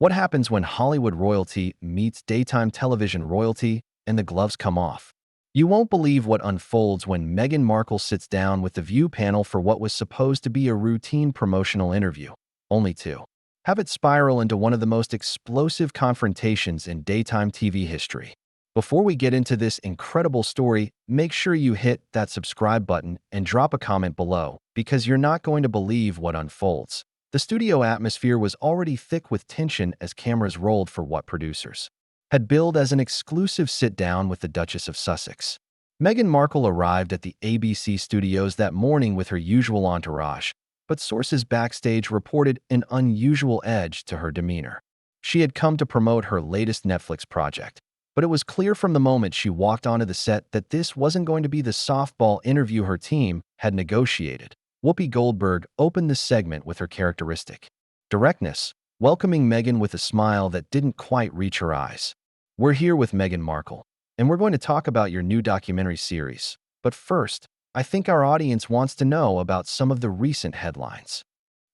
What happens when Hollywood royalty meets daytime television royalty and the gloves come off? You won't believe what unfolds when Meghan Markle sits down with the View panel for what was supposed to be a routine promotional interview, only to have it spiral into one of the most explosive confrontations in daytime TV history. Before we get into this incredible story, make sure you hit that subscribe button and drop a comment below, because you're not going to believe what unfolds. The studio atmosphere was already thick with tension as cameras rolled for what producers had billed as an exclusive sit-down with the Duchess of Sussex. Meghan Markle arrived at the ABC studios that morning with her usual entourage, but sources backstage reported an unusual edge to her demeanor. She had come to promote her latest Netflix project, but it was clear from the moment she walked onto the set that this wasn't going to be the softball interview her team had negotiated. Whoopi Goldberg opened the segment with her characteristic directness, welcoming Meghan with a smile that didn't quite reach her eyes. "We're here with Meghan Markle, and we're going to talk about your new documentary series. But first, I think our audience wants to know about some of the recent headlines."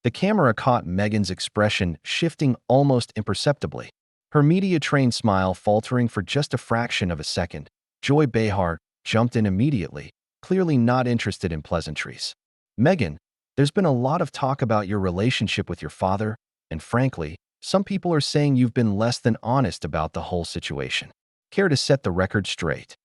The camera caught Meghan's expression shifting almost imperceptibly, her media-trained smile faltering for just a fraction of a second. Joy Behar jumped in immediately, clearly not interested in pleasantries. "Meghan, there's been a lot of talk about your relationship with your father, and frankly, some people are saying you've been less than honest about the whole situation. Care to set the record straight?"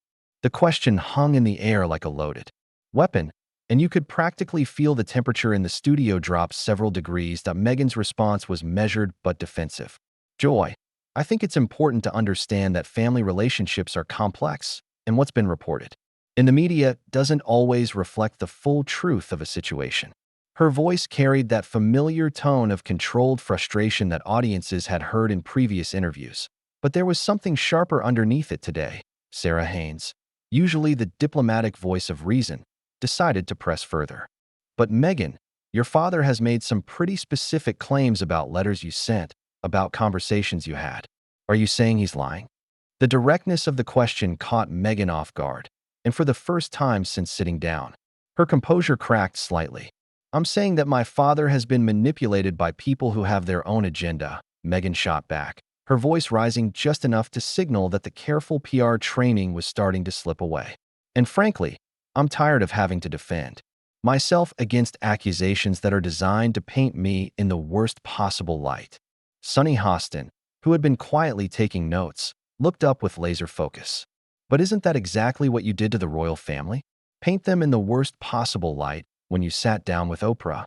The question hung in the air like a loaded weapon, and you could practically feel the temperature in the studio drop several degrees. Meghan's response was measured but defensive. "Joy, I think it's important to understand that family relationships are complex, and what's been reported in the media doesn't always reflect the full truth of a situation." Her voice carried that familiar tone of controlled frustration that audiences had heard in previous interviews. But there was something sharper underneath it today. Sarah Haynes, usually the diplomatic voice of reason, decided to press further. "But Meghan, your father has made some pretty specific claims about letters you sent, about conversations you had. Are you saying he's lying?" The directness of the question caught Meghan off guard, and for the first time since sitting down, her composure cracked slightly. "I'm saying that my father has been manipulated by people who have their own agenda," Meghan shot back, her voice rising just enough to signal that the careful PR training was starting to slip away. "And frankly, I'm tired of having to defend myself against accusations that are designed to paint me in the worst possible light." Sunny Hostin, who had been quietly taking notes, looked up with laser focus. "But isn't that exactly what you did to the royal family? Paint them in the worst possible light when you sat down with Oprah?"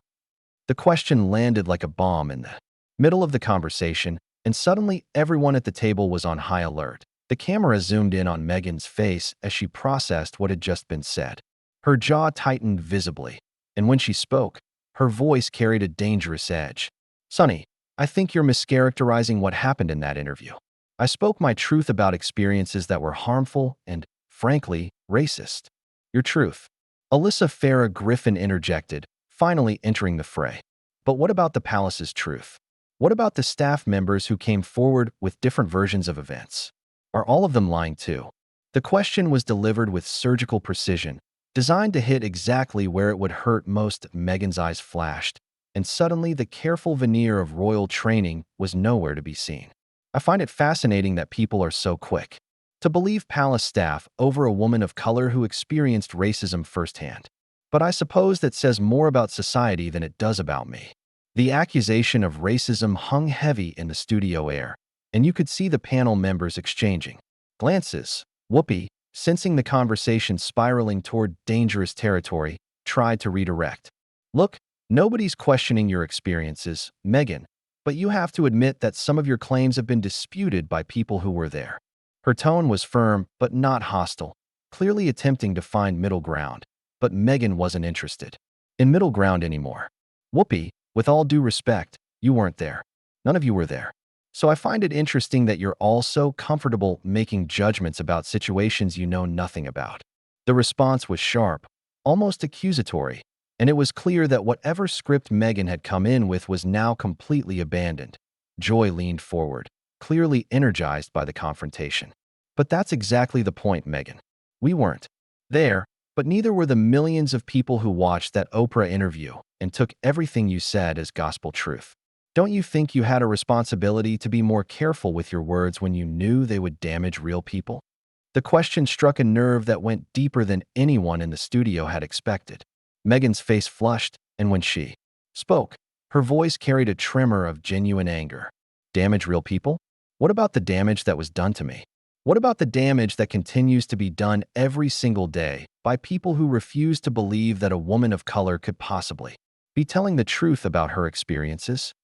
The question landed like a bomb in the middle of the conversation, and suddenly everyone at the table was on high alert. The camera zoomed in on Meghan's face as she processed what had just been said. Her jaw tightened visibly, and when she spoke, her voice carried a dangerous edge. "Sunny, I think you're mischaracterizing what happened in that interview. I spoke my truth about experiences that were harmful and, frankly, racist." "Your truth?" Alyssa Farah Griffin interjected, finally entering the fray. "But what about the palace's truth? What about the staff members who came forward with different versions of events? Are all of them lying too?" The question was delivered with surgical precision, designed to hit exactly where it would hurt most. Meghan's eyes flashed, and suddenly the careful veneer of royal training was nowhere to be seen. "I find it fascinating that people are so quick to believe palace staff over a woman of color who experienced racism firsthand. But I suppose that says more about society than it does about me." The accusation of racism hung heavy in the studio air, and you could see the panel members exchanging glances. Whoopi, sensing the conversation spiraling toward dangerous territory, tried to redirect. "Look, nobody's questioning your experiences, Meghan, but you have to admit that some of your claims have been disputed by people who were there." Her tone was firm but not hostile, clearly attempting to find middle ground. But Meghan wasn't interested in middle ground anymore. "Whoopi, with all due respect, you weren't there. None of you were there. So I find it interesting that you're all so comfortable making judgments about situations you know nothing about." The response was sharp, almost accusatory, and it was clear that whatever script Meghan had come in with was now completely abandoned. Joy leaned forward, clearly energized by the confrontation. "But that's exactly the point, Meghan. We weren't there, but neither were the millions of people who watched that Oprah interview and took everything you said as gospel truth. Don't you think you had a responsibility to be more careful with your words when you knew they would damage real people? The question struck a nerve that went deeper than anyone in the studio had expected. Meghan's face flushed, and when she spoke, her voice carried a tremor of genuine anger. Damage real people? What about the damage that was done to me? What about the damage that continues to be done every single day by people who refuse to believe that a woman of color could possibly be telling the truth about her experiences?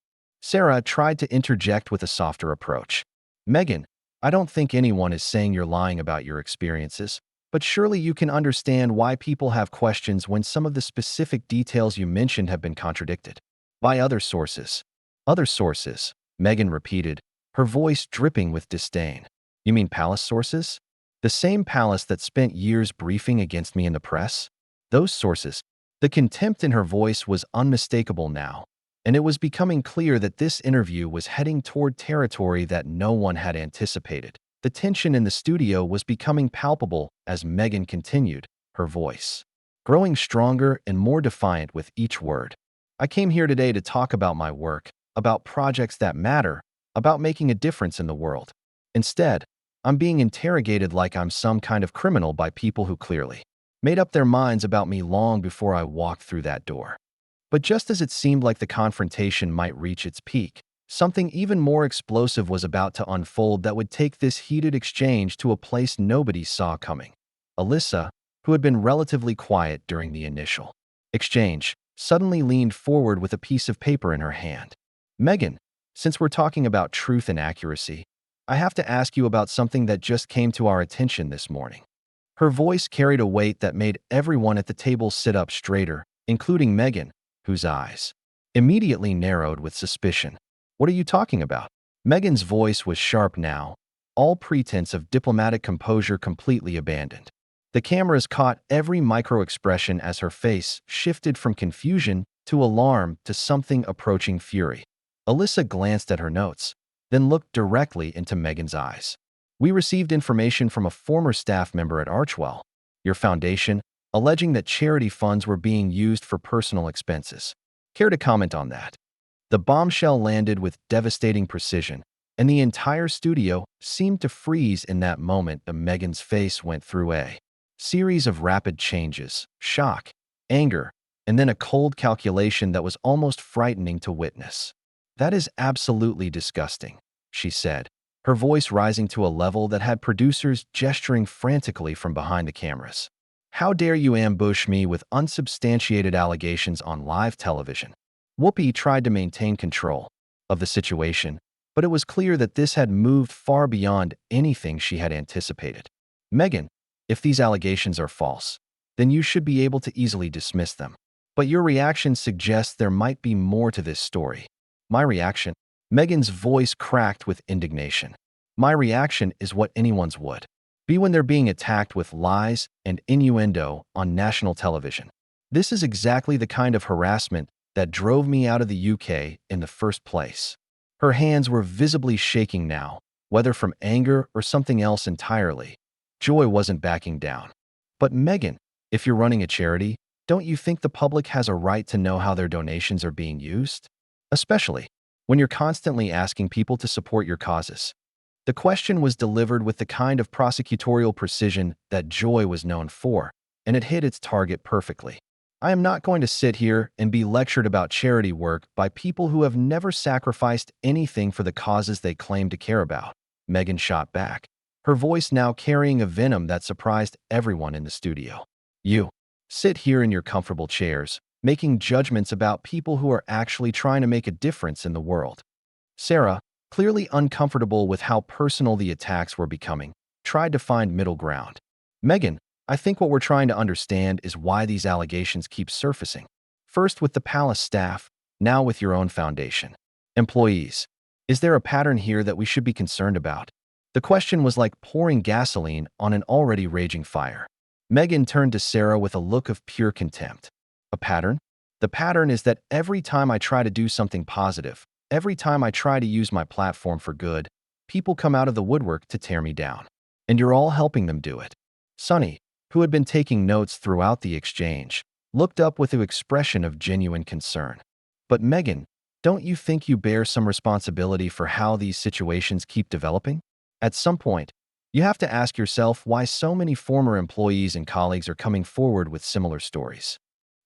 Sarah tried to interject with a softer approach. Meghan, I don't think anyone is saying you're lying about your experiences, but surely you can understand why people have questions when some of the specific details you mentioned have been contradicted by other sources. Other sources, Meghan repeated, her voice dripping with disdain. You mean palace sources? The same palace that spent years briefing against me in the press? Those sources. The contempt in her voice was unmistakable now, and it was becoming clear that this interview was heading toward territory that no one had anticipated. The tension in the studio was becoming palpable as Meghan continued, her voice growing stronger and more defiant with each word. I came here today to talk about my work, about projects that matter, about making a difference in the world. Instead, I'm being interrogated like I'm some kind of criminal by people who clearly made up their minds about me long before I walked through that door. But just as it seemed like the confrontation might reach its peak, something even more explosive was about to unfold that would take this heated exchange to a place nobody saw coming. Alyssa, who had been relatively quiet during the initial exchange, suddenly leaned forward with a piece of paper in her hand. Meghan, since we're talking about truth and accuracy, I have to ask you about something that just came to our attention this morning. Her voice carried a weight that made everyone at the table sit up straighter, including Meghan, whose eyes immediately narrowed with suspicion. What are you talking about? Meghan's voice was sharp now, all pretense of diplomatic composure completely abandoned. The cameras caught every micro-expression as her face shifted from confusion to alarm to something approaching fury. Alyssa glanced at her notes, then looked directly into Meghan's eyes. We received information from a former staff member at Archwell, your foundation, alleging that charity funds were being used for personal expenses. Care to comment on that? The bombshell landed with devastating precision, and the entire studio seemed to freeze in that moment. Meghan's face went through a series of rapid changes, shock, anger, and then a cold calculation that was almost frightening to witness. That is absolutely disgusting, she said, her voice rising to a level that had producers gesturing frantically from behind the cameras. How dare you ambush me with unsubstantiated allegations on live television? Whoopi tried to maintain control of the situation, but it was clear that this had moved far beyond anything she had anticipated. Meghan, if these allegations are false, then you should be able to easily dismiss them. But your reaction suggests there might be more to this story. My reaction? Meghan's voice cracked with indignation. My reaction is what anyone's would be when they're being attacked with lies and innuendo on national television. This is exactly the kind of harassment that drove me out of the UK in the first place. Her hands were visibly shaking now, whether from anger or something else entirely. Joy wasn't backing down. But Meghan, if you're running a charity, don't you think the public has a right to know how their donations are being used? Especially when you're constantly asking people to support your causes. The question was delivered with the kind of prosecutorial precision that Joy was known for, and it hit its target perfectly. I am not going to sit here and be lectured about charity work by people who have never sacrificed anything for the causes they claim to care about, Meghan shot back, her voice now carrying a venom that surprised everyone in the studio. You sit here in your comfortable chairs, making judgments about people who are actually trying to make a difference in the world. Sarah, clearly uncomfortable with how personal the attacks were becoming, tried to find middle ground. Meghan, I think what we're trying to understand is why these allegations keep surfacing. First with the palace staff, now with your own foundation. Employees, is there a pattern here that we should be concerned about? The question was like pouring gasoline on an already raging fire. Meghan turned to Sarah with a look of pure contempt. A pattern? The pattern is that every time I try to do something positive, every time I try to use my platform for good, people come out of the woodwork to tear me down. And you're all helping them do it. Sunny, who had been taking notes throughout the exchange, looked up with an expression of genuine concern. But Meghan, Don't you think you bear some responsibility for how these situations keep developing? At some point, you have to ask yourself why so many former employees and colleagues are coming forward with similar stories.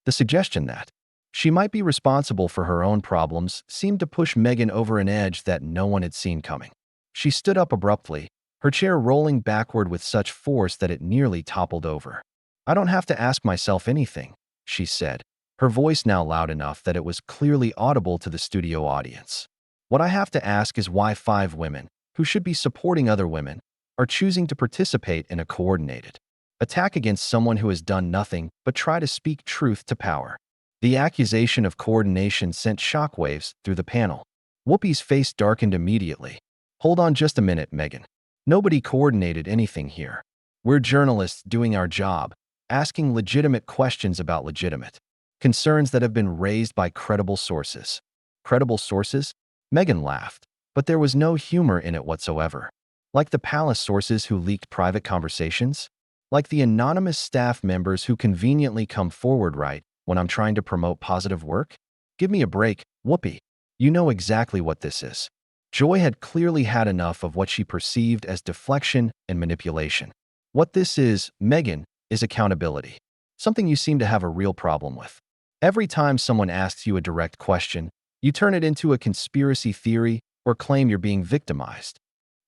The suggestion that she might be responsible for her own problems seemed to push Meghan over an edge that no one had seen coming. She stood up abruptly, her chair rolling backward with such force that it nearly toppled over. "I don't have to ask myself anything," she said, her voice now loud enough that it was clearly audible to the studio audience. "What I have to ask is why 5 women, who should be supporting other women, are choosing to participate in a coordinated attack against someone who has done nothing but try to speak truth to power." The accusation of coordination sent shockwaves through the panel. Whoopi's face darkened immediately. "Hold on just a minute, Meghan. Nobody coordinated anything here. We're journalists doing our job, asking legitimate questions about legitimate concerns that have been raised by credible sources." Credible sources? Meghan laughed, but there was no humor in it whatsoever. Like the palace sources who leaked private conversations? Like the anonymous staff members who conveniently come forward right when I'm trying to promote positive work? Give me a break, Whoopi. You know exactly what this is. Joy had clearly had enough of what she perceived as deflection and manipulation. What this is, Meghan, is accountability. Something you seem to have a real problem with. Every time someone asks you a direct question, you turn it into a conspiracy theory or claim you're being victimized.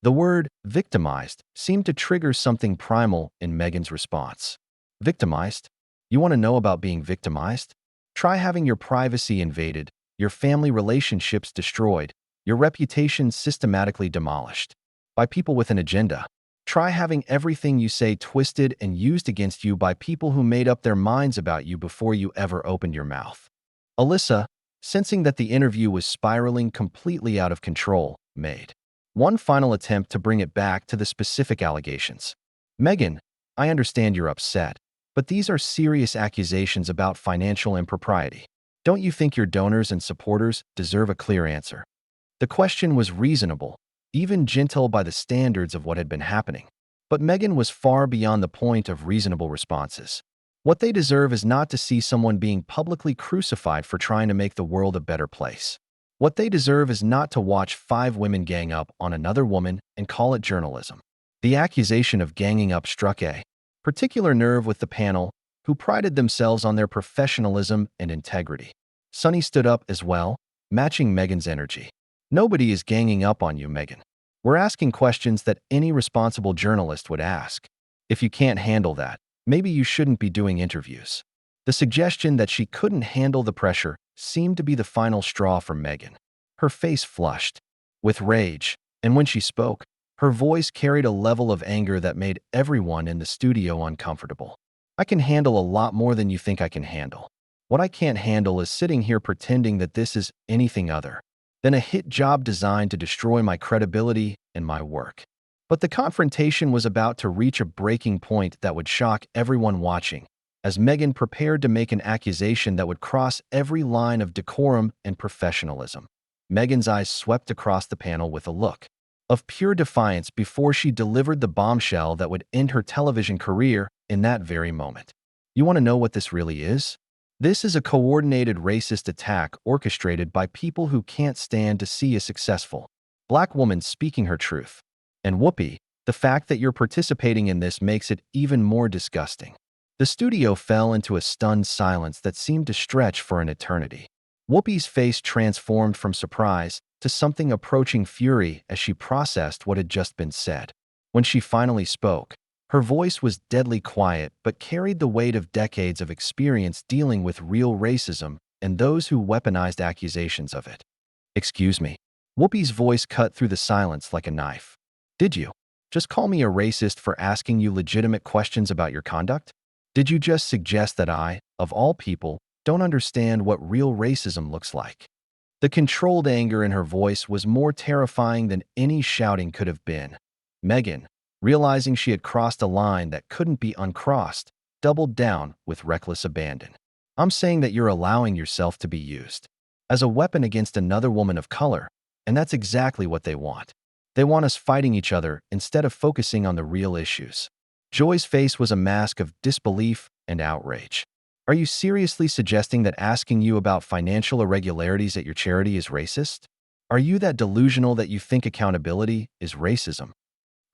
The word victimized seemed to trigger something primal in Meghan's response. Victimized? You want to know about being victimized? Try having your privacy invaded, your family relationships destroyed, your reputation systematically demolished by people with an agenda. Try having everything you say twisted and used against you by people who made up their minds about you before you ever opened your mouth. Alyssa, sensing that the interview was spiraling completely out of control, made one final attempt to bring it back to the specific allegations. "Meghan, I understand you're upset, but these are serious accusations about financial impropriety. Don't you think your donors and supporters deserve a clear answer?" The question was reasonable, even gentle by the standards of what had been happening. But Meghan was far beyond the point of reasonable responses. What they deserve is not to see someone being publicly crucified for trying to make the world a better place. What they deserve is not to watch 5 women gang up on another woman and call it journalism. The accusation of ganging up struck a particular nerve with the panel, who prided themselves on their professionalism and integrity. Sunny stood up as well, matching Meghan's energy. "Nobody is ganging up on you, Meghan. We're asking questions that any responsible journalist would ask. If you can't handle that, maybe you shouldn't be doing interviews." The suggestion that she couldn't handle the pressure seemed to be the final straw for Meghan. Her face flushed with rage, and when she spoke, her voice carried a level of anger that made everyone in the studio uncomfortable. "I can handle a lot more than you think I can handle. What I can't handle is sitting here pretending that this is anything other than a hit job designed to destroy my credibility and my work." But the confrontation was about to reach a breaking point that would shock everyone watching, as Meghan prepared to make an accusation that would cross every line of decorum and professionalism. Meghan's eyes swept across the panel with a look of pure defiance before she delivered the bombshell that would end her television career in that very moment. "You want to know what this really is? This is a coordinated racist attack orchestrated by people who can't stand to see a successful Black woman speaking her truth. And Whoopi, the fact that you're participating in this makes it even more disgusting." The studio fell into a stunned silence that seemed to stretch for an eternity. Whoopi's face transformed from surprise to something approaching fury as she processed what had just been said. When she finally spoke, her voice was deadly quiet but carried the weight of decades of experience dealing with real racism and those who weaponized accusations of it. "Excuse me." Whoopi's voice cut through the silence like a knife. "Did you just call me a racist for asking you legitimate questions about your conduct? Did you just suggest that I, of all people, don't understand what real racism looks like?" The controlled anger in her voice was more terrifying than any shouting could have been. Meghan, realizing she had crossed a line that couldn't be uncrossed, doubled down with reckless abandon. "I'm saying that you're allowing yourself to be used as a weapon against another woman of color, and that's exactly what they want. They want us fighting each other instead of focusing on the real issues." Joy's face was a mask of disbelief and outrage. Are you seriously suggesting that asking you about financial irregularities at your charity is racist? Are you that delusional that you think accountability is racism?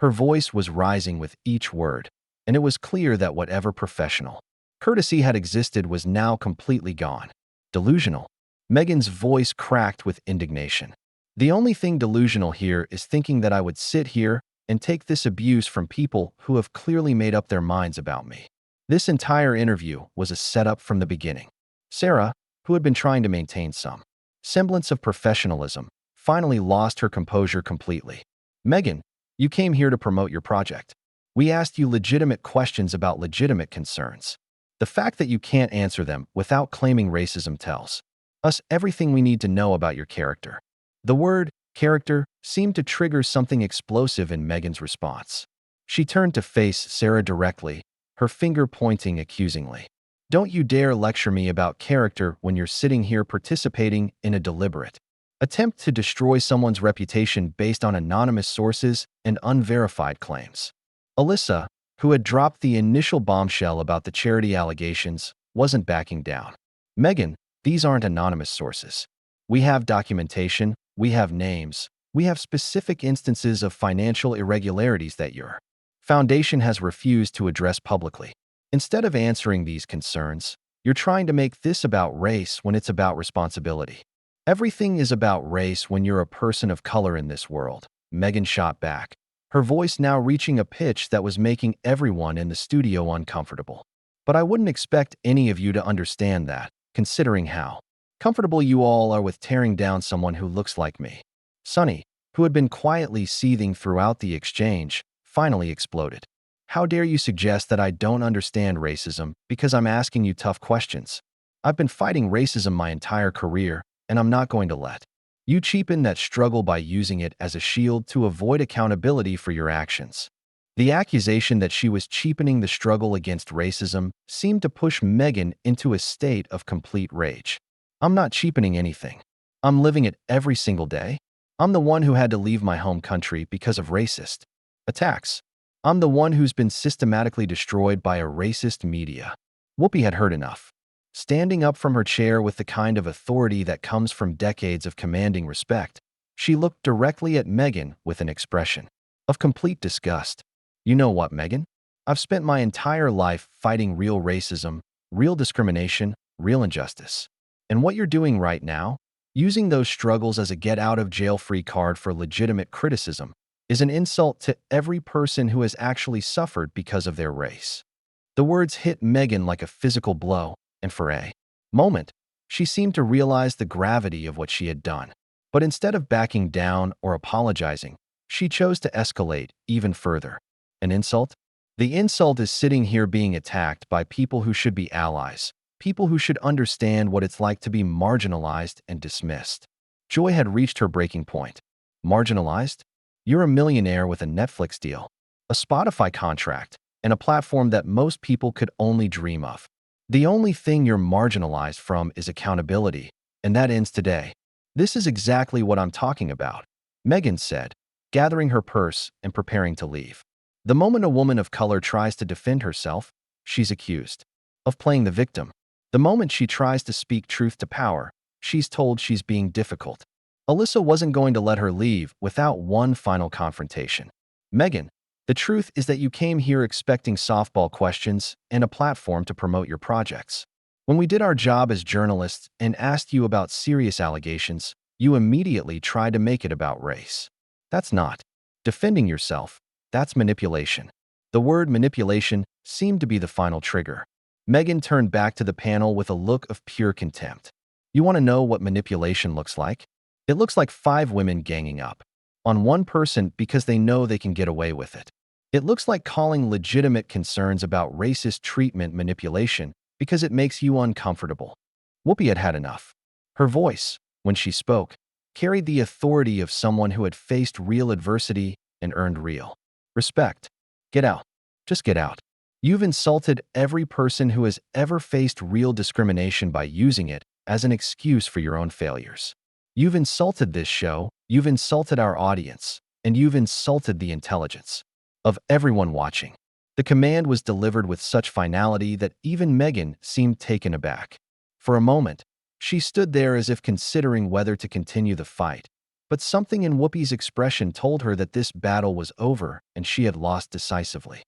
Her voice was rising with each word, and it was clear that whatever professional courtesy had existed was now completely gone. Delusional. Meghan's voice cracked with indignation. The only thing delusional here is thinking that I would sit here and take this abuse from people who have clearly made up their minds about me. This entire interview was a setup from the beginning. Sarah, who had been trying to maintain some semblance of professionalism, finally lost her composure completely. Meghan, you came here to promote your project. We asked you legitimate questions about legitimate concerns. The fact that you can't answer them without claiming racism tells us everything we need to know about your character. The word character seemed to trigger something explosive in Meghan's response. She turned to face Sarah directly, her finger pointing accusingly. Don't you dare lecture me about character when you're sitting here participating in a deliberate attempt to destroy someone's reputation based on anonymous sources and unverified claims. Alyssa, who had dropped the initial bombshell about the charity allegations, wasn't backing down. Meghan, these aren't anonymous sources. We have documentation, we have names, we have specific instances of financial irregularities that your foundation has refused to address publicly. Instead of answering these concerns, you're trying to make this about race when it's about responsibility. Everything is about race when you're a person of color in this world, Meghan shot back, her voice now reaching a pitch that was making everyone in the studio uncomfortable. But I wouldn't expect any of you to understand that, considering how comfortable you all are with tearing down someone who looks like me. Sunny, who had been quietly seething throughout the exchange, finally exploded. How dare you suggest that I don't understand racism because I'm asking you tough questions? I've been fighting racism my entire career, and I'm not going to let you cheapen that struggle by using it as a shield to avoid accountability for your actions. The accusation that she was cheapening the struggle against racism seemed to push Meghan into a state of complete rage. I'm not cheapening anything. I'm living it every single day. I'm the one who had to leave my home country because of racist attacks. I'm the one who's been systematically destroyed by a racist media. Whoopi had heard enough. Standing up from her chair with the kind of authority that comes from decades of commanding respect, she looked directly at Meghan with an expression of complete disgust. You know what, Meghan? I've spent my entire life fighting real racism, real discrimination, real injustice. And what you're doing right now, using those struggles as a get-out-of-jail-free card for legitimate criticism, is an insult to every person who has actually suffered because of their race. The words hit Meghan like a physical blow, and for a moment, she seemed to realize the gravity of what she had done. But instead of backing down or apologizing, she chose to escalate even further. An insult? The insult is sitting here being attacked by people who should be allies, people who should understand what it's like to be marginalized and dismissed. Joy had reached her breaking point. Marginalized? You're a millionaire with a Netflix deal, a Spotify contract, and a platform that most people could only dream of. The only thing you're marginalized from is accountability, and that ends today. This is exactly what I'm talking about, Meghan said, gathering her purse and preparing to leave. The moment a woman of color tries to defend herself, she's accused of playing the victim. The moment she tries to speak truth to power, she's told she's being difficult. Alyssa wasn't going to let her leave without one final confrontation. Meghan, the truth is that you came here expecting softball questions and a platform to promote your projects. When we did our job as journalists and asked you about serious allegations, you immediately tried to make it about race. That's not defending yourself, that's manipulation. The word manipulation seemed to be the final trigger. Meghan turned back to the panel with a look of pure contempt. You want to know what manipulation looks like? It looks like 5 women ganging up on one person because they know they can get away with it. It looks like calling legitimate concerns about racist treatment manipulation because it makes you uncomfortable. Whoopi had had enough. Her voice, when she spoke, carried the authority of someone who had faced real adversity and earned real respect. Get out. Just get out. You've insulted every person who has ever faced real discrimination by using it as an excuse for your own failures. You've insulted this show, you've insulted our audience, and you've insulted the intelligence of everyone watching. The command was delivered with such finality that even Meghan seemed taken aback. For a moment, she stood there as if considering whether to continue the fight, but something in Whoopi's expression told her that this battle was over and she had lost decisively.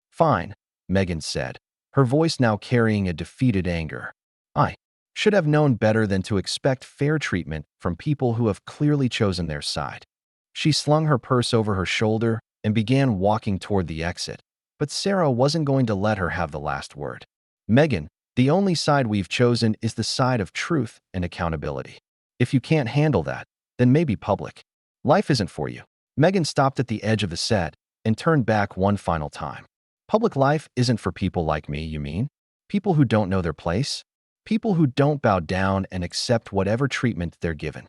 "Fine," Meghan said, her voice now carrying a defeated anger. "I should have known better than to expect fair treatment from people who have clearly chosen their side." She slung her purse over her shoulder and began walking toward the exit, but Sarah wasn't going to let her have the last word. "Meghan, the only side we've chosen is the side of truth and accountability. If you can't handle that, then maybe public life isn't for you." Meghan stopped at the edge of the set and turned back one final time. "Public life isn't for people like me, you mean? People who don't know their place? People who don't bow down and accept whatever treatment they're given."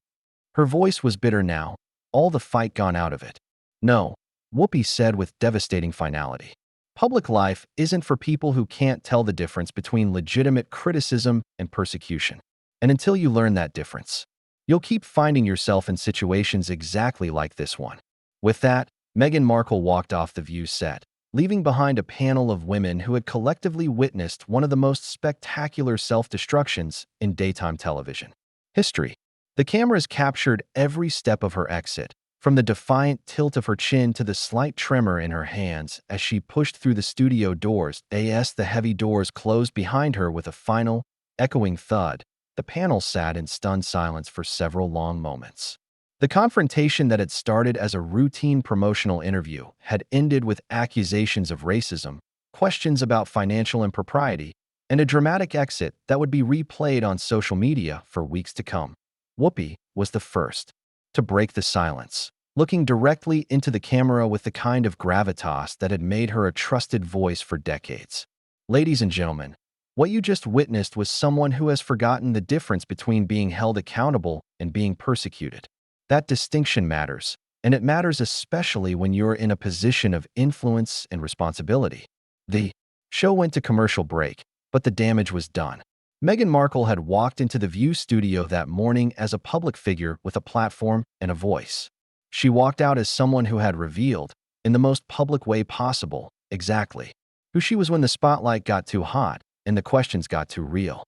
Her voice was bitter now, all the fight gone out of it. "No," Whoopi said with devastating finality. "Public life isn't for people who can't tell the difference between legitimate criticism and persecution. And until you learn that difference, you'll keep finding yourself in situations exactly like this one." With that, Meghan Markle walked off the View set, leaving behind a panel of women who had collectively witnessed one of the most spectacular self-destructions in daytime television history. The cameras captured every step of her exit, from the defiant tilt of her chin to the slight tremor in her hands as she pushed through the studio doors. As the heavy doors closed behind her with a final, echoing thud, the panel sat in stunned silence for several long moments. The confrontation that had started as a routine promotional interview had ended with accusations of racism, questions about financial impropriety, and a dramatic exit that would be replayed on social media for weeks to come. Whoopi was the first to break the silence, looking directly into the camera with the kind of gravitas that had made her a trusted voice for decades. "Ladies and gentlemen, what you just witnessed was someone who has forgotten the difference between being held accountable and being persecuted. That distinction matters, and it matters especially when you're in a position of influence and responsibility." The show went to commercial break, but the damage was done. Meghan Markle had walked into the View studio that morning as a public figure with a platform and a voice. She walked out as someone who had revealed, in the most public way possible, exactly who she was when the spotlight got too hot and the questions got too real.